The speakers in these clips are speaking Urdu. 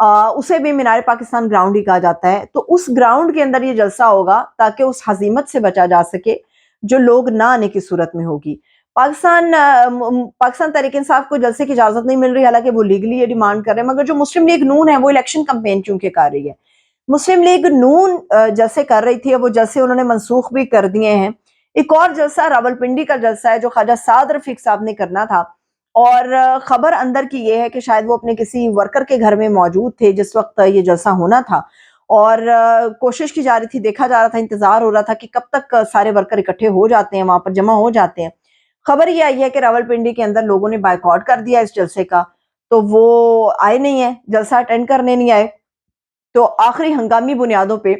اسے بھی مینار پاکستان گراؤنڈ ہی کہا جاتا ہے. تو اس گراؤنڈ کے اندر یہ جلسہ ہوگا تاکہ اس ہزیمت سے بچا جا سکے جو لوگ نہ آنے کی صورت میں ہوگی. پاکستان تحریک انصاف کو جلسے کی اجازت نہیں مل رہی، حالانکہ وہ لیگلی یہ ڈیمانڈ کر رہے ہیں، مگر جو مسلم لیگ نون ہے وہ الیکشن کمپین چونکہ کر رہی ہے. مسلم لیگ نون جلسے کر رہی تھی، وہ جلسے انہوں نے منسوخ بھی کر دیے ہیں. ایک اور جلسہ راولپنڈی کا جلسہ ہے جو خواجہ سعد رفیق صاحب نے کرنا تھا، اور خبر اندر کی یہ ہے کہ شاید وہ اپنے کسی ورکر کے گھر میں موجود تھے جس وقت یہ جلسہ ہونا تھا، اور کوشش کی جا رہی تھی، دیکھا جا رہا تھا، انتظار ہو رہا تھا کہ کب تک سارے ورکر اکٹھے ہو جاتے ہیں، وہاں پر جمع ہو جاتے ہیں. خبر یہ آئی ہے کہ راولپنڈی کے اندر لوگوں نے بائیکاٹ کر دیا اس جلسے کا، تو وہ آئے نہیں ہیں، جلسہ اٹینڈ کرنے نہیں آئے. تو آخری ہنگامی بنیادوں پہ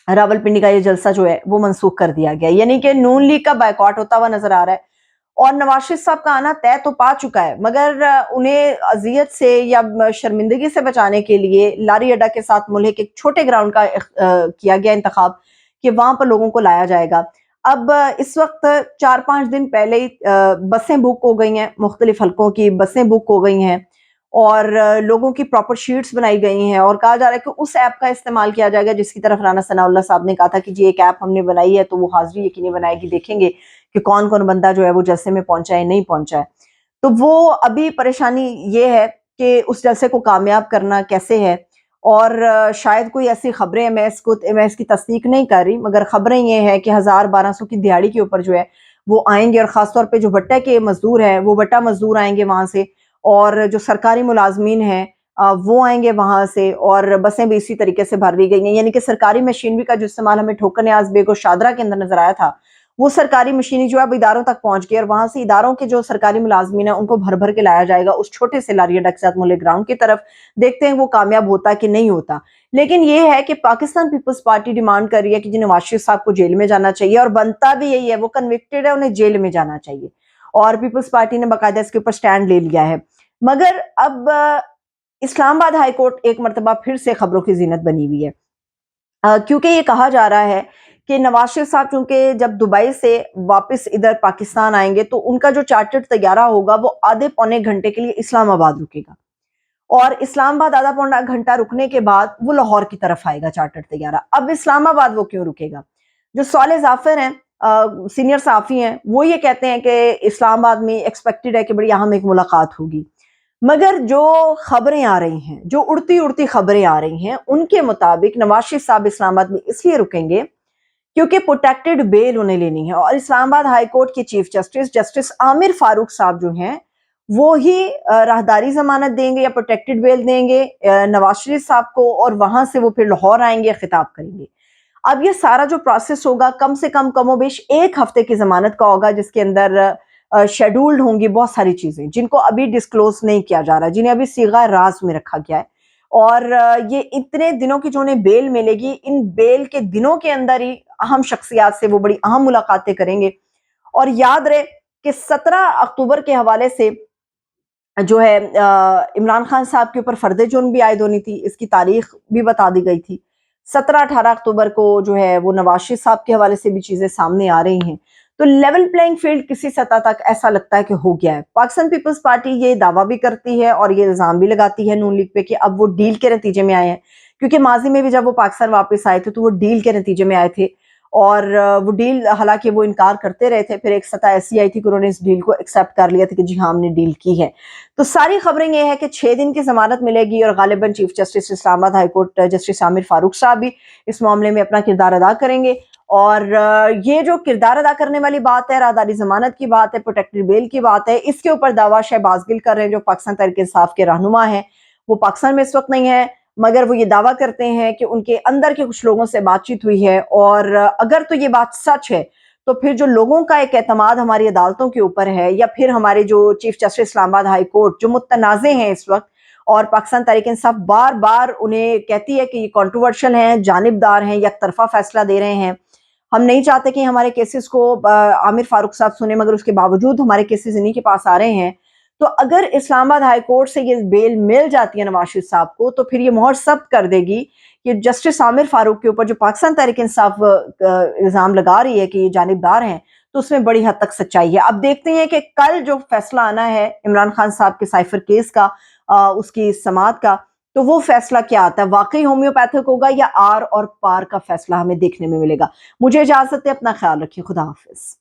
راولپنڈی کا یہ جلسہ جو ہے وہ منسوخ کر دیا گیا، یعنی کہ نون لیگ کا بائیکاٹ ہوتا ہوا نظر آ رہا ہے. اور نواز شریف صاحب کا آنا طے تو پا چکا ہے، مگر انہیں اذیت سے یا شرمندگی سے بچانے کے لیے لاری اڈا کے ساتھ ملحق ایک چھوٹے گراؤنڈ کا کیا گیا انتخاب کہ وہاں پر لوگوں کو لایا جائے گا. اب اس وقت 4-5 دن پہلے ہی بسیں بک ہو گئی ہیں، مختلف حلقوں کی بسیں بک ہو گئی ہیں، اور لوگوں کی پراپر شیٹس بنائی گئی ہیں، اور کہا جا رہا ہے کہ اس ایپ کا استعمال کیا جائے گا جس کی طرف رانا ثناء اللہ صاحب نے کہا تھا کہ جی ایک ایپ ہم نے بنائی ہے تو وہ حاضری یقینی بنائے گی، دیکھیں گے کہ کون کون بندہ جو ہے وہ جلسے میں پہنچا ہے نہیں پہنچا ہے. تو وہ ابھی پریشانی یہ ہے کہ اس جلسے کو کامیاب کرنا کیسے ہے. اور شاید کوئی ایسی خبریں، میں اس کی تصدیق نہیں کر رہی، مگر خبریں یہ ہیں کہ 1200 کی دیہاڑی کے اوپر جو ہے وہ آئیں گے، اور خاص طور پہ جو بٹہ کے مزدور ہیں وہ بٹہ مزدور آئیں گے وہاں سے، اور جو سرکاری ملازمین ہیں وہ آئیں گے وہاں سے، اور بسیں بھی اسی طریقے سے بھر لی گئی ہیں. یعنی کہ سرکاری مشینری کا جو استعمال ہمیں ٹھوکر نیاز بیگ و شادرہ کے اندر نظر آیا تھا، وہ سرکاری مشینری جو ہے اب اداروں تک پہنچ گئی، اور وہاں سے اداروں کے جو سرکاری ملازمین ہیں ان کو بھر بھر کے لایا جائے گا اس چھوٹے سے لاری اڈا کے ساتھ ملک گراؤنڈ کی طرف. دیکھتے ہیں وہ کامیاب ہوتا کہ نہیں ہوتا. لیکن یہ ہے کہ پاکستان پیپلز پارٹی ڈیمانڈ کر رہی ہے کہ جی نواز شریف صاحب کو جیل میں جانا چاہیے، اور بنتا بھی یہی ہے، وہ کنوکٹڈ ہے، انہیں جیل میں جانا چاہیے، اور پیپلز پارٹی نے باقاعدہ اس کے اوپر سٹینڈ لے لیا ہے. مگر اب اسلام آباد ہائی کورٹ ایک مرتبہ پھر سے خبروں کی زینت بنی ہوئی ہے، کیونکہ یہ کہا جا رہا ہے کہ نواز شریف صاحب چونکہ جب دبئی سے واپس ادھر پاکستان آئیں گے تو ان کا جو چارٹرڈ طیارہ ہوگا وہ آدھے پونے گھنٹے کے لیے اسلام آباد رکے گا، اور اسلام آباد آدھا پونا گھنٹہ رکنے کے بعد وہ لاہور کی طرف آئے گا چارٹرڈ طیارہ. اب اسلام آباد وہ کیوں رکے گا؟ جو صالح ظافر ہیں سینئر صحافی ہیں، وہ یہ کہتے ہیں کہ اسلام آباد میں ایکسپیکٹڈ ہے کہ بڑی اہم ایک ملاقات ہوگی. مگر جو خبریں آ رہی ہیں، جو اڑتی خبریں آ رہی ہیں، ان کے مطابق نواز شریف صاحب اسلام آباد میں اس لیے رکیں گے کیونکہ پروٹیکٹڈ بیل انہیں لینی ہے، اور اسلام آباد ہائی کورٹ کے چیف جسٹس عامر فاروق صاحب جو ہیں وہ ہی راہداری ضمانت دیں گے یا پروٹیکٹڈ بیل دیں گے نواز شریف صاحب کو، اور وہاں سے وہ پھر لاہور آئیں گے، خطاب کریں گے. اب یہ سارا جو پروسیس ہوگا کم سے کم و بیش 1 ہفتے کی ضمانت کا ہوگا، جس کے اندر شیڈولڈ ہوں گی بہت ساری چیزیں جن کو ابھی ڈسکلوز نہیں کیا جا رہا، جنہیں ابھی صیغہ راز میں رکھا گیا ہے. اور یہ اتنے دنوں کی جو انہیں بیل ملے گی، ان بیل کے دنوں کے اندر ہی اہم شخصیات سے وہ بڑی اہم ملاقاتیں کریں گے. اور یاد رہے کہ 17 اکتوبر کے حوالے سے جو ہے عمران خان صاحب کے اوپر فرد جرم بھی عائد ہونی تھی، اس کی تاریخ بھی بتا دی گئی تھی. 17-18 اکتوبر کو جو ہے وہ نواز شریف صاحب کے حوالے سے بھی چیزیں سامنے آ رہی ہیں. تو لیول پلینگ فیلڈ کسی سطح تک ایسا لگتا ہے کہ ہو گیا ہے. پاکستان پیپلز پارٹی یہ دعویٰ بھی کرتی ہے اور یہ الزام بھی لگاتی ہے نون لیگ پہ کہ اب وہ ڈیل کے نتیجے میں آئے ہیں، کیونکہ ماضی میں بھی جب وہ پاکستان واپس آئے تھے تو وہ ڈیل کے نتیجے میں آئے تھے، اور وہ ڈیل حالانکہ وہ انکار کرتے رہے تھے، پھر ایک سطح ایسی آئی تھی کہ انہوں نے اس ڈیل کو ایکسیپٹ کر لیا تھا کہ جی ہاں ہم نے ڈیل کی ہے. تو ساری خبریں یہ ہے کہ 6 دن کی ضمانت ملے گی، اور غالباً چیف جسٹس اسلام آباد ہائی کورٹ جسٹس عامر فاروق صاحب بھی اس معاملے میں اپنا کردار ادا کریں گے. اور یہ جو کردار ادا کرنے والی بات ہے، راہداری ضمانت کی بات ہے، پروٹیکٹڈ بیل کی بات ہے، اس کے اوپر دعویٰ شہباز گل کر رہے ہیں جو پاکستان تحریک انصاف کے رہنما ہیں. وہ پاکستان میں اس وقت نہیں ہے، مگر وہ یہ دعویٰ کرتے ہیں کہ ان کے اندر کے کچھ لوگوں سے بات چیت ہوئی ہے، اور اگر تو یہ بات سچ ہے تو پھر جو لوگوں کا ایک اعتماد ہماری عدالتوں کے اوپر ہے، یا پھر ہمارے جو چیف جسٹس اسلام آباد ہائی کورٹ جو متنازع ہیں اس وقت، اور پاکستان تحریک انصاف بار بار انہیں کہتی ہے کہ یہ کنٹروورشل ہیں، جانبدار ہیں، یک طرفہ فیصلہ دے رہے ہیں، ہم نہیں چاہتے کہ ہمارے کیسز کو عامر فاروق صاحب سنیں، مگر اس کے باوجود ہمارے کیسز انہی کے پاس آ رہے ہیں. تو اگر اسلام آباد ہائی کورٹ سے یہ بیل مل جاتی ہے نواز شریف صاحب کو، تو پھر یہ مہر ثبت کر دے گی کہ جسٹس عامر فاروق کے اوپر جو پاکستان تحریک انصاف الزام لگا رہی ہے کہ یہ جانبدار ہیں، تو اس میں بڑی حد تک سچائی ہے. اب دیکھتے ہیں کہ کل جو فیصلہ آنا ہے عمران خان صاحب کے سائفر کیس کا، اس کی سماعت کا، تو وہ فیصلہ کیا آتا ہے؟ واقعی ہومیوپیتھک ہوگا یا آر اور پار کا فیصلہ ہمیں دیکھنے میں ملے گا؟ مجھے اجازت ہے، اپنا خیال رکھیے، خدا حافظ۔